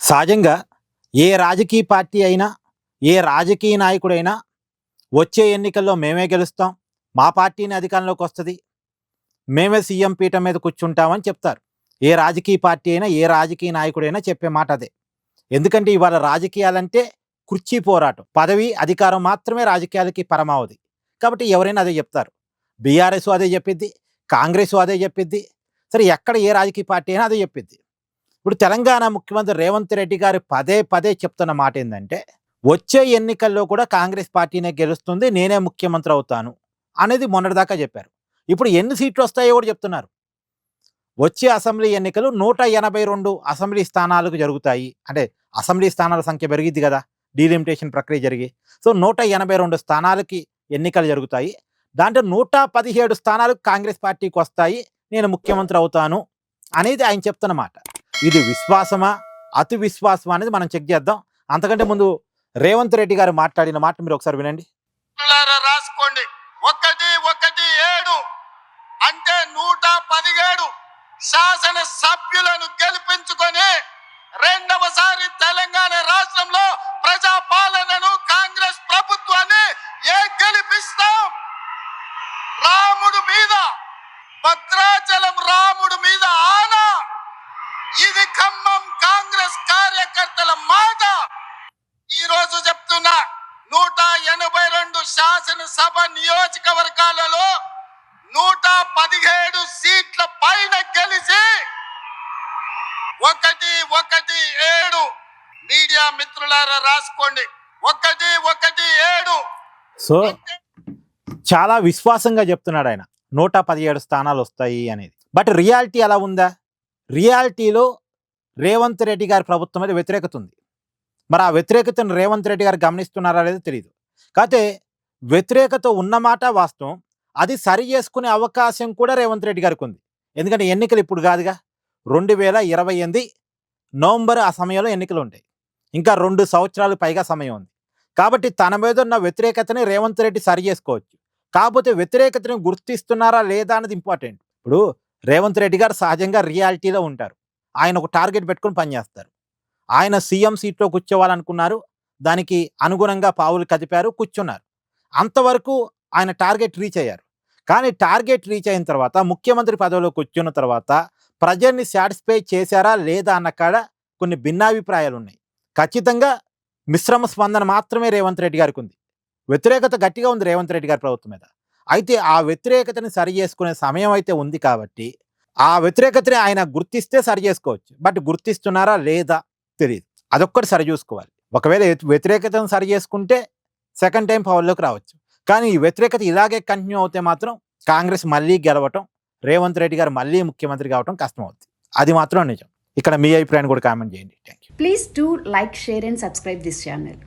సహజంగా ఏ రాజకీయ పార్టీ అయినా, ఏ రాజకీయ నాయకుడైనా వచ్చే ఎన్నికల్లో మేమే గెలుస్తాం, మా పార్టీని అధికారంలోకి వస్తది, మేమే సీఎం పీఠం మీద కూర్చుంటామని చెప్తారు. ఏ రాజకీయ పార్టీ అయినా, ఏ రాజకీయ నాయకుడైనా చెప్పే మాట అదే. ఎందుకంటే ఇవాళ రాజకీయాలంటే కుర్చీ పోరాటం, పదవి, అధికారం మాత్రమే రాజకీయాలకి పరమావధి. కాబట్టి ఎవరైనా అదే చెప్తారు. బీఆర్ఎస్ అదే చెప్పిద్ది, కాంగ్రెస్ అదే చెప్పిద్ది, సరే ఎక్కడ ఏ రాజకీయ పార్టీ అయినా అదే చెప్పిద్ది. ఇప్పుడు తెలంగాణ ముఖ్యమంత్రి రేవంత్ రెడ్డి గారు పదే పదే చెప్తున్న మాట ఏంటంటే, వచ్చే ఎన్నికల్లో కూడా కాంగ్రెస్ పార్టీనే గెలుస్తుంది, నేనే ముఖ్యమంత్రి అవుతాను అనేది మొన్నటిదాకా చెప్పారు. ఇప్పుడు ఎన్ని సీట్లు వస్తాయో కూడా చెప్తున్నారు. వచ్చే అసెంబ్లీ ఎన్నికలు 182 అసెంబ్లీ స్థానాలకు జరుగుతాయి. అంటే అసెంబ్లీ స్థానాల సంఖ్య పెరిగిద్ది కదా, డీలిమిటేషన్ ప్రక్రియ జరిగి. సో 182 స్థానాలకి ఎన్నికలు జరుగుతాయి. దాంట్లో 117 స్థానాలకు కాంగ్రెస్ పార్టీకి వస్తాయి, నేను ముఖ్యమంత్రి అవుతాను అనేది ఆయన చెప్తున్న మాట. ఇది విశ్వాసమా, అతి విశ్వాసమా అనేది మనం చెక్ చేద్దాం. అంతకంటే ముందు రేవంత్ రెడ్డి గారు మాట్లాడిన మాట మీరు ఒకసారి వినండి. రాసుకోండి, 117 అంటే 117 శాసన సభ్యులను గెలిపించుకొని రెండవసారి తెలంగాణ రాష్ట్రంలో ప్రజాపాలనను, కాంగ్రెస్ ప్రభుత్వాన్ని గెలిపిస్తాం. రాముడు మీద, భద్రాచలం రాముడు మీద ఆనా, ఇది ఖమ్మం కాంగ్రెస్ కార్యకర్తల మాట. ఈ రోజు చెప్తున్నా, 182 శాసనసభ నియోజకవర్గాలలో 117 సీట్ల పైన గెలిచి 117 మీడియా మిత్రులారా రాసుకోండి, 117. సో చాలా విశ్వాసంగా చెప్తున్నాడు ఆయన, 117 స్థానాలు వస్తాయి అనేది. బట్ రియాలిటీ ఎలా ఉందా? రియాలిటీలో రేవంత్ రెడ్డి గారి ప్రభుత్వం మీద వ్యతిరేకత ఉంది. మరి ఆ వ్యతిరేకతను రేవంత్ రెడ్డి గారు గమనిస్తున్నారా లేదో తెలియదు. కాకపోతే వ్యతిరేకత ఉన్నమాట వాస్తవం, అది సరి చేసుకునే అవకాశం కూడా రేవంత్ రెడ్డి గారికి ఉంది. ఎందుకంటే ఎన్నికలు ఇప్పుడు కాదుగా, 2028 నవంబర్ ఆ సమయంలో ఎన్నికలు ఉంటాయి. ఇంకా 2 సంవత్సరాలు పైగా సమయం ఉంది. కాబట్టి తన మీద ఉన్న వ్యతిరేకతని రేవంత్ రెడ్డి సరి చేసుకోవచ్చు. కాకపోతే వ్యతిరేకతని గుర్తిస్తున్నారా లేదా అన్నది ఇంపార్టెంట్. ఇప్పుడు రేవంత్ రెడ్డి గారు సహజంగా రియాలిటీలో ఉంటారు. ఆయన ఒక టార్గెట్ పెట్టుకుని పనిచేస్తారు. ఆయన సీఎం సీట్లో కూర్చోవాలనుకున్నారు, దానికి అనుగుణంగా పావులు కదిపారు, కూర్చున్నారు. అంతవరకు ఆయన టార్గెట్ రీచ్ అయ్యారు. కానీ టార్గెట్ రీచ్ అయిన తర్వాత, ముఖ్యమంత్రి పదవిలో కూర్చున్న తర్వాత ప్రజల్ని సాటిస్ఫై చేశారా లేదా అన్న కాడ కొన్ని భిన్నాభిప్రాయాలు ఉన్నాయి. ఖచ్చితంగా మిశ్రమ స్పందన మాత్రమే రేవంత్ రెడ్డి గారికి ఉంది. వ్యతిరేకత గట్టిగా ఉంది రేవంత్ రెడ్డి గారి ప్రభుత్వం మీద. అయితే ఆ వ్యతిరేకతని సరి చేసుకునే సమయం అయితే ఉంది కాబట్టి ఆ వ్యతిరేకతని ఆయన గుర్తిస్తే సరి చేసుకోవచ్చు. బట్ గుర్తిస్తున్నారా లేదా తెలియదు. అదొక్కటి సరి చూసుకోవాలి. ఒకవేళ వ్యతిరేకతను సరి చేసుకుంటే సెకండ్ టైం పవర్లోకి రావచ్చు. కానీ ఈ వ్యతిరేకత ఇలాగే కంటిన్యూ అవుతే మాత్రం కాంగ్రెస్ మళ్ళీ గెలవటం, రేవంత్ రెడ్డి గారు మళ్ళీ ముఖ్యమంత్రి కావటం కష్టం అవుతుంది. అది మాత్రం నిజం. ఇక్కడ మీ అభిప్రాయాన్ని కూడా కామెంట్ చేయండి. Thank you. Please do like, share and subscribe this channel.